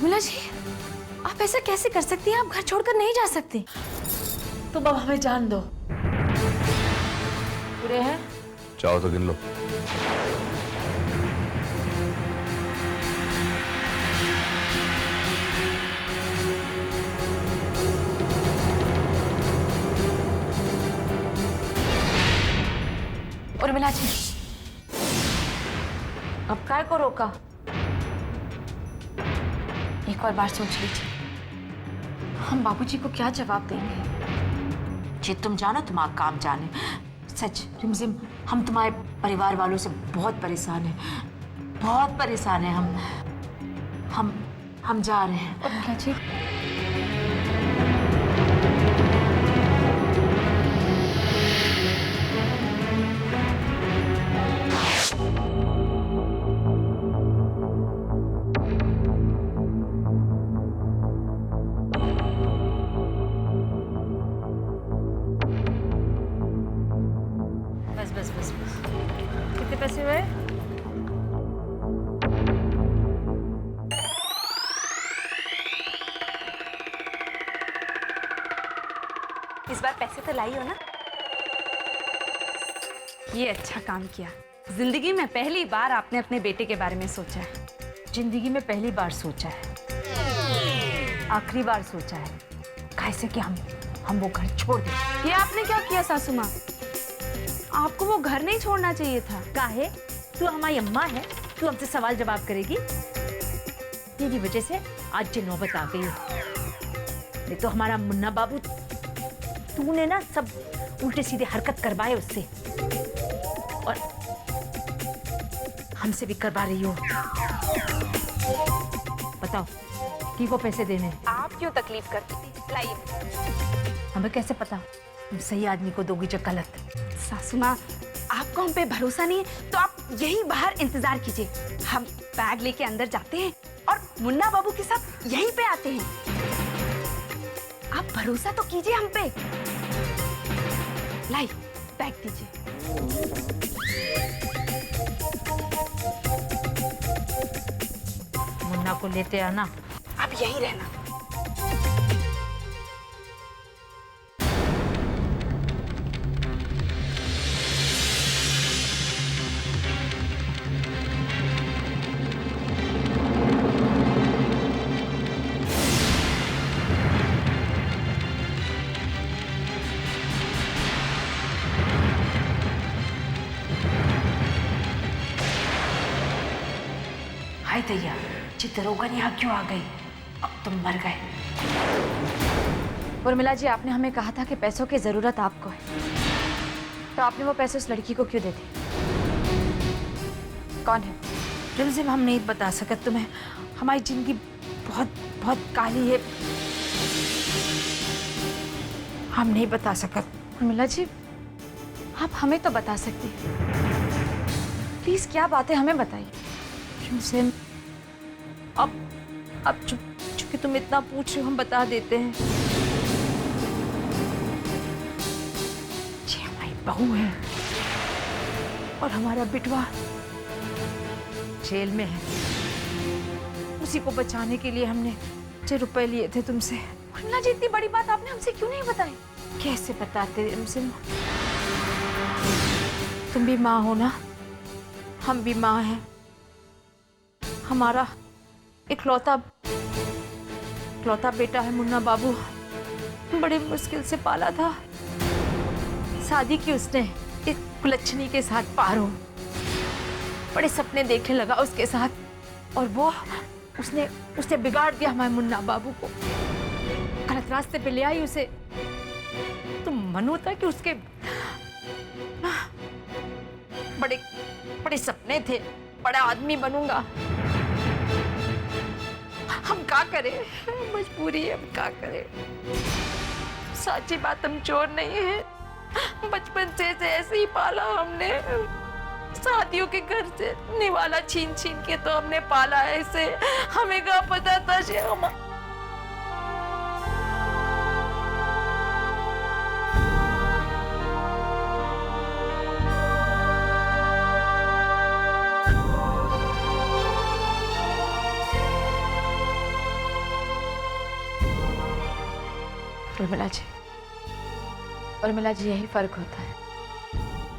उर्मिला जी, आप ऐसा कैसे कर सकती हैं? आप घर छोड़कर नहीं जा सकती। तुम अब हमें जान दो। पूरे हैं? चाहो तो गिन लो। उर्मिला जी, अब काय को रोका? एक और बार सोच लीजिए, हम बाबूजी को क्या जवाब देंगे? जी तुम जानो, तुम्हारा काम जाने। सच रिमझिम, हम तुम्हारे परिवार वालों से बहुत परेशान हैं, बहुत परेशान हैं हम जा रहे हैं। उर्मिला जी, बस कितने पैसे हुए? इस बार पैसे तो लाई हो ना? ये अच्छा काम किया। जिंदगी में पहली बार आपने अपने बेटे के बारे में सोचा है। जिंदगी में पहली बार सोचा है, आखिरी बार सोचा है, कैसे कि हम वो घर छोड़ दें। ये आपने क्या किया सासू माँ? आपको वो घर नहीं छोड़ना चाहिए था। काहे? तू हमारी अम्मा है, तू हमसे सवाल जवाब करेगी? तेरी वजह से आज ये नौबत आ गई है। नहीं तो हमारा मुन्ना बाबू, तूने ना सब उल्टे सीधे हरकत करवाए उससे, और हमसे भी करवा रही हो। बताओ कि वो पैसे देने हैं। आप क्यों तकलीफ करती थी? लाइए। हमें कैसे पता तुम सही आदमी को दोगी जो गलत? सासू माँ, आपको हम पे भरोसा नहीं है तो आप यहीं बाहर इंतजार कीजिए। हम बैग लेके अंदर जाते हैं और मुन्ना बाबू के साथ यहीं पे आते हैं। आप भरोसा तो कीजिए हम पे। लाई, बैग दीजिए। मुन्ना को लेते आना। आप यहीं रहना। हाय दैया, चित्तरोगन यहाँ क्यों आ गई? अब तुम मर गए। उर्मिला जी, आपने हमें कहा था कि पैसों की जरूरत आपको है, तो आपने वो पैसे उस लड़की को क्यों दे दिए? कौन है? रिमझिम, हम नहीं बता सकते तुम्हें। हमारी जिंदगी बहुत बहुत काली है, हम नहीं बता सकते। उर्मिला जी, आप हमें तो बता सकती हैं। प्लीज, क्या बात है, हमें बताइए। रिमझिम, अब चूंकि तुम इतना पूछ रहे हो, हम बता देते हैं। ये हमारी बहू है और हमारा बिटवा जेल में है। उसी को बचाने के लिए हमने 6 रुपए लिए थे तुमसे। उर्मिला जी, इतनी बड़ी बात आपने हमसे क्यों नहीं बताई? कैसे बताते रिमझिम? तुम भी माँ हो ना, हम भी माँ हैं। हमारा इकलौता बेटा है मुन्ना बाबू, बड़े मुश्किल से पाला था। शादी की उसने एक कुलच्छनी के साथ पारो, बड़े सपने देखने लगा उसके साथ, और वो उसने बिगाड़ दिया हमारे मुन्ना बाबू को, गलत रास्ते पे ले आई उसे। तुम मन होता कि उसके बड़े बड़े सपने थे, बड़ा आदमी बनूंगा। हम क्या करें, मजबूरी है, हम क्या करें। सच्ची बात, हम चोर नहीं है, बचपन से ऐसे ही पाला हमने। शादियों के घर से निवाला छीन छीन के तो हमने पाला है इसे। हमें क्या पता था हम। उर्मिला जी, उर्मिला जी, यही फर्क होता है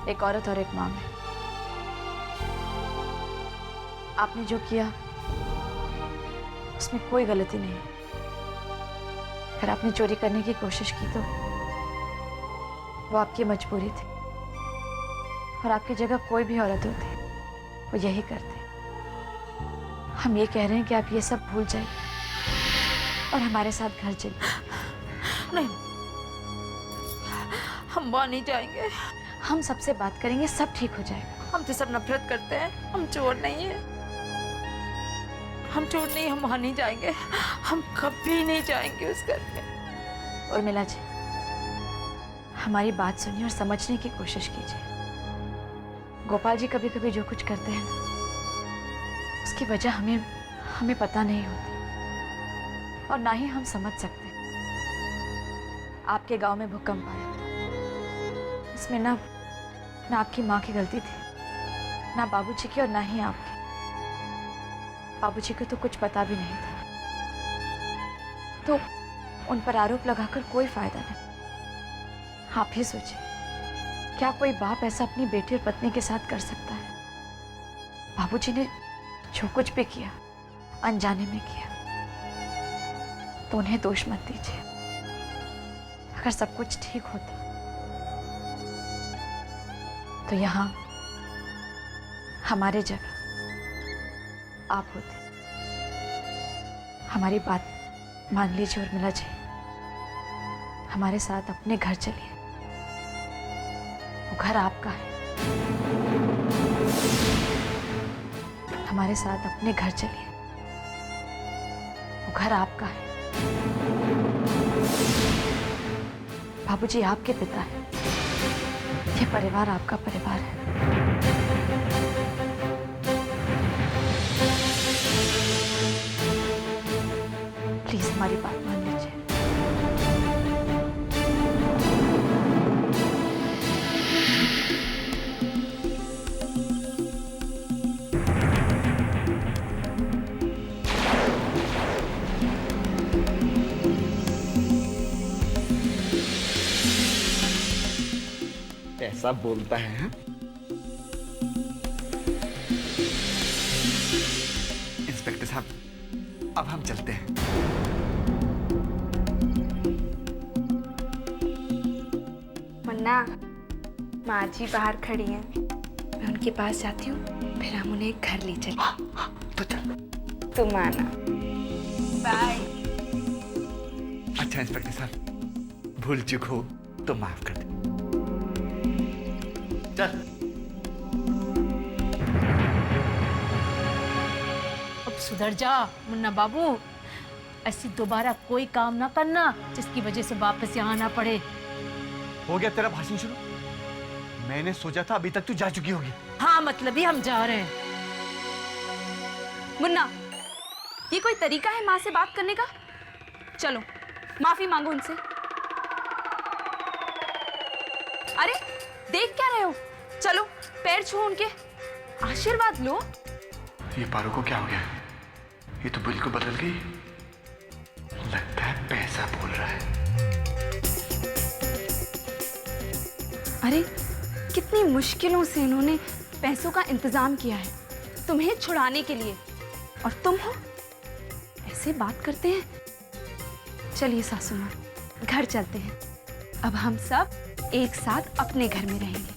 एक औरत और एक माँ में। आपने जो किया उसमें कोई गलती नहीं। अगर आपने चोरी करने की कोशिश की तो वो आपकी मजबूरी थी, और आपकी जगह कोई भी औरत होती वो यही करती। हम ये कह रहे हैं कि आप ये सब भूल जाइए और हमारे साथ घर चलिए। नहीं, हम वहां नहीं जाएंगे। हम सबसे बात करेंगे, सब ठीक हो जाएगा। हम तो सब नफरत करते हैं, हम चोर नहीं है। हम चोर नहीं, हम वहां नहीं जाएंगे। हम कभी नहीं जाएंगे उस घर में। उर्मिला जी, हमारी बात सुनिए और समझने की कोशिश कीजिए। गोपाल जी कभी कभी जो कुछ करते हैं ना, उसकी वजह हमें पता नहीं होती और ना ही हम समझ सकते। आपके गांव में भूकंप आया, इसमें ना आपकी माँ की गलती थी, ना बाबूजी की और ना ही आपकी। बाबूजी को तो कुछ पता भी नहीं था, तो उन पर आरोप लगाकर कोई फायदा नहीं। आप ही सोचिए, क्या कोई बाप ऐसा अपनी बेटी और पत्नी के साथ कर सकता है? बाबूजी ने जो कुछ भी किया अनजाने में किया, तो उन्हें दोष मत दीजिए। अगर सब कुछ ठीक होता तो यहाँ हमारे जगह आप होते। हमारी बात मान लीजिए उर्मिला जी, हमारे साथ अपने घर चलिए। वो घर आपका है। हमारे साथ अपने घर चलिए, वो घर आपका है। बाबूजी आपके पिता हैं, ये परिवार आपका परिवार है। प्लीज हमारी बात मान लीजिए। ऐसा बोलता है हाँ? इंस्पेक्टर साहब, अब हम चलते हैं। मुन्ना, माँ जी बाहर खड़ी हैं, मैं उनके पास जाती हूँ, फिर हम उन्हें घर ले चलें। तो चल। तुम आना। बाय। अच्छा इंस्पेक्टर साहब, भूल चूक हो तो माफ कर दे। चल। अब सुधर जा मुन्ना बाबू, ऐसी दोबारा कोई काम ना करना जिसकी वजह से वापस यहाँ आना पड़े। हो गया तेरा भाषण शुरू? मैंने सोचा था अभी तक तू जा चुकी होगी। हाँ, मतलब ही हम जा रहे हैं। मुन्ना, ये कोई तरीका है माँ से बात करने का? चलो माफी मांगो उनसे। अरे देख क्या रहे हो? चलो पैर छुओ उनके, आशीर्वाद लो। ये पारो को क्या हो गया? ये तो बिल्कुल बदल गई। लगता है पैसा बोल रहा है। अरे कितनी मुश्किलों से इन्होंने पैसों का इंतजाम किया है तुम्हें छुड़ाने के लिए, और तुम हो ऐसे बात करते हैं। चलिए सासू माँ, घर चलते हैं। अब हम सब एक साथ अपने घर में रहेंगे।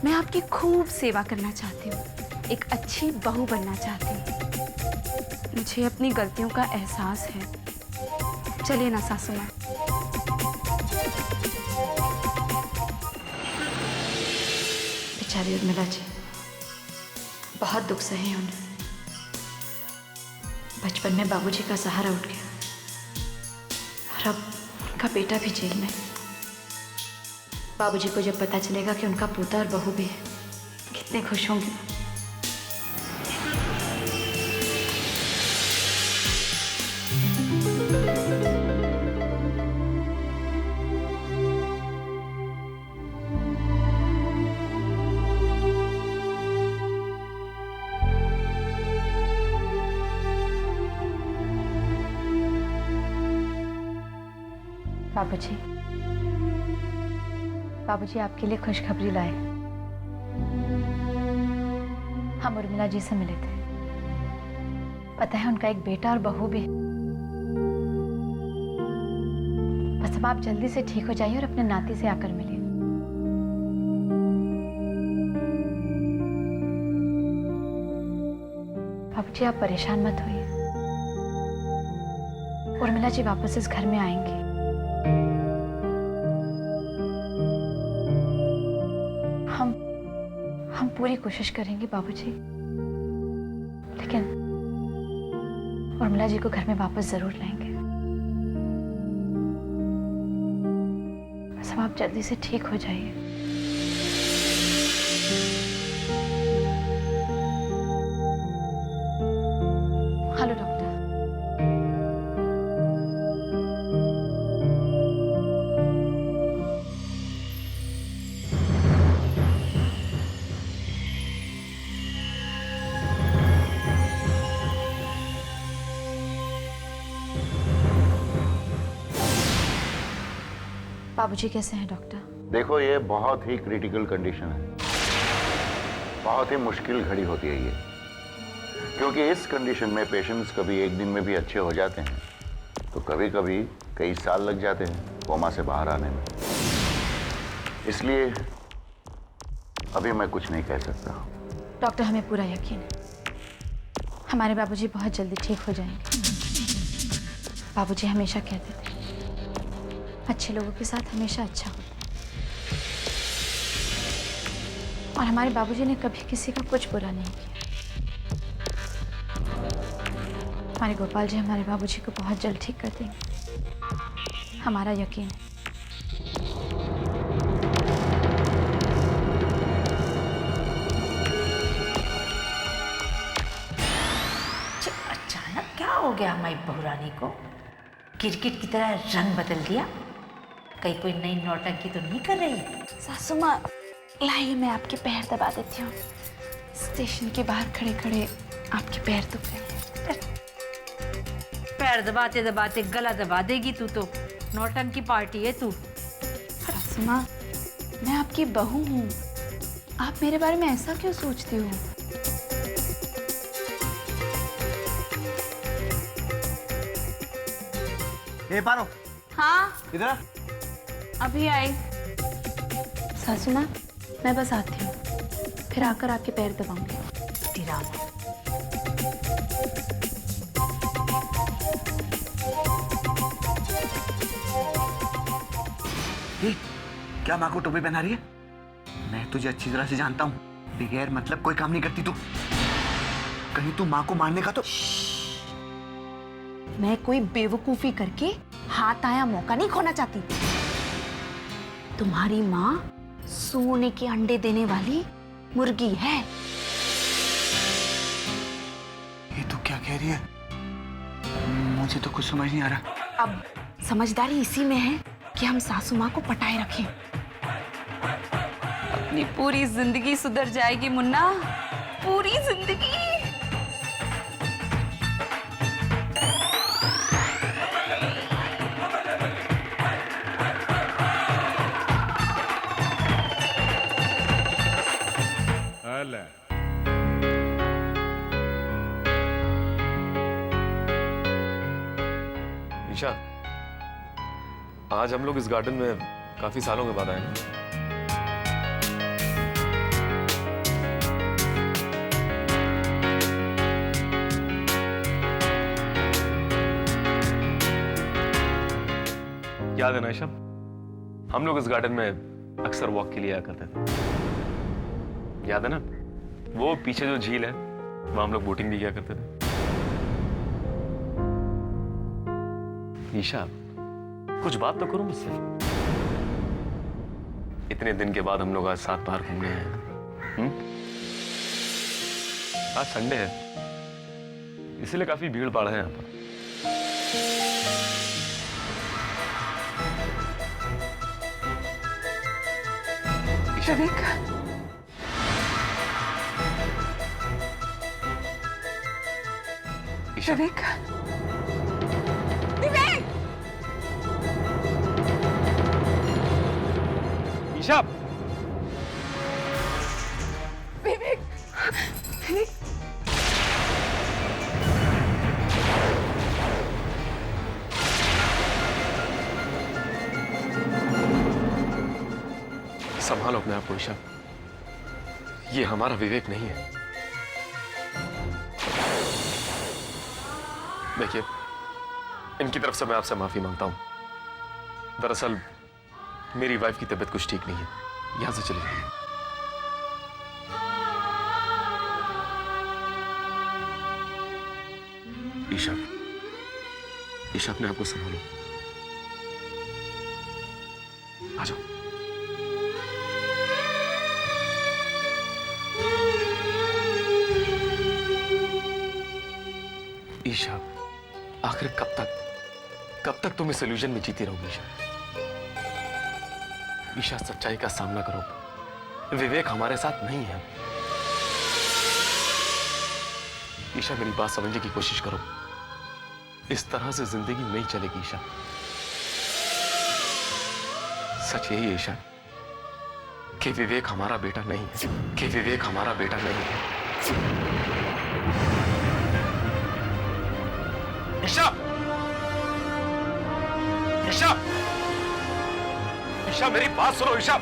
मैं आपकी खूब सेवा करना चाहती हूँ, एक अच्छी बहू बनना चाहती हूँ। मुझे अपनी गलतियों का एहसास है। चलिए ना सासू माँ। बेचारी उर्मिला जी, बहुत दुख सहे उन्होंने। बचपन में बाबूजी का सहारा उठ गया और अब उनका बेटा भी जेल में। बाबूजी को जब पता चलेगा कि उनका पोता और बहू भी है, कितने खुश होंगे। बाबूजी, बाबूजी आपके लिए खुशखबरी लाए। हम उर्मिला जी से मिले थे। पता है उनका एक बेटा और बहू भी है। बस अब आप जल्दी से ठीक हो जाइए और अपने नाती से आकर मिलिए। बाबूजी आप परेशान मत होइए, उर्मिला जी वापस इस घर में आएंगी। हम पूरी कोशिश करेंगे बाबूजी, लेकिन उर्मिला जी को घर में वापस जरूर लाएंगे। बस अब आप जल्दी से ठीक हो जाइए। Hello doctor. बाबूजी कैसे हैं डॉक्टर? देखो, ये बहुत ही क्रिटिकल कंडीशन है। बहुत ही मुश्किल घड़ी होती है ये, क्योंकि इस कंडीशन में पेशेंट्स कभी एक दिन में भी अच्छे हो जाते हैं, तो कभी कभी कई साल लग जाते हैं कोमा से बाहर आने में। इसलिए अभी मैं कुछ नहीं कह सकता। डॉक्टर, हमें पूरा यकीन है हमारे बाबूजी बहुत जल्दी ठीक हो जाएंगे। बाबूजी हमेशा कहते थे अच्छे लोगों के साथ हमेशा अच्छा होता है, और हमारे बाबूजी ने कभी किसी का कुछ बुरा नहीं किया। हमारे गोपाल जी हमारे बाबूजी को बहुत जल्द ठीक कर देंगे, हमारा यकीन है। अचानक क्या हो गया हमारी बहुरानी को? क्रिकेट की तरह रंग बदल दिया। कहीं कोई नई नौटंकी तो नहीं कर रही है? सासू माँ, लाइए मैं आपके पैर दबा देती हूँ। स्टेशन के बाहर खड़े खड़े आपके पैर दुख रहे हैं। पैर दबाते दबाते गला दबा देगी तू तो। नौटंकी पार्टी है तू। सासू माँ, मैं आपकी बहू हूँ, आप मेरे बारे में ऐसा क्यों सोचती हो? ए पारो, हाँ, इधर आ। अभी आई। सासू माँ, मैं बस आती हूँ, फिर आकर आपके पैर दबाऊंगी। क्या माँ को टोपी पहना रही है? मैं तुझे अच्छी तरह से जानता हूँ, बगैर मतलब कोई काम नहीं करती तू। कहीं तू माँ को मारने का तो। मैं कोई बेवकूफी करके हाथ आया मौका नहीं खोना चाहती। तुम्हारी माँ सोने के अंडे देने वाली मुर्गी है। ये तू क्या कह रही है? मुझे तो कुछ समझ नहीं आ रहा। अब समझदारी इसी में है कि हम सासू माँ को पटाए रखें। अपनी पूरी जिंदगी सुधर जाएगी मुन्ना, पूरी जिंदगी। ईशा, आज हम लोग इस गार्डन में काफी सालों के बाद आए हैं। याद है ना ईशा, हम लोग इस गार्डन में अक्सर वॉक के लिए आया करते थे। याद है ना, वो पीछे जो झील है वहां हम लोग बोटिंग भी किया करते थे। ईशा, कुछ बात तो करो मुझसे। इतने दिन के बाद हम लोग आज साथ बाहर घूमने हैं। आज संडे है, इसलिए काफी भीड़ भाड़ है यहाँ पर। विवेक, ईशा, विवेक, विवेक! ईशा, संभालो अपने आप को ईशा, ये हमारा विवेक नहीं है। देखिए, इनकी तरफ से मैं आपसे माफी मांगता हूं। दरअसल मेरी वाइफ की तबीयत कुछ ठीक नहीं है, यहां से चली जाइए। ईशा, ईशा अपने आप को संभालो, आ जाओ। ईशा, आखिर कब तक तुम इस इल्यूजन में जीती रहोगी ईशा? ईशा, सच्चाई का सामना करो, विवेक हमारे साथ नहीं है। ईशा, मेरी बात समझने की कोशिश करो, इस तरह से जिंदगी नहीं चलेगी ईशा। सच यही है ईशा कि विवेक हमारा बेटा नहीं है, कि विवेक हमारा बेटा नहीं है। ईशा! ईशा! ईशा, मेरी बात सुनो ईशा!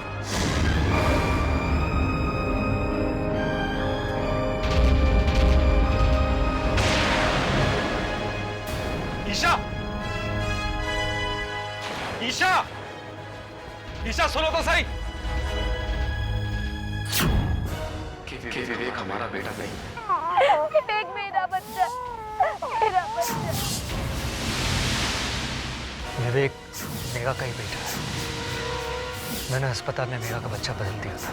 ईशा! ईशा! ईशा, सुनो तो सही! कि विवेक हमारा बेटा नहीं है। विवेक मेरा बच्चा, मेरा बच्चा। विवेक मेघा का ही बेटा है। मैंने अस्पताल में मेघा का बच्चा बदल दिया था।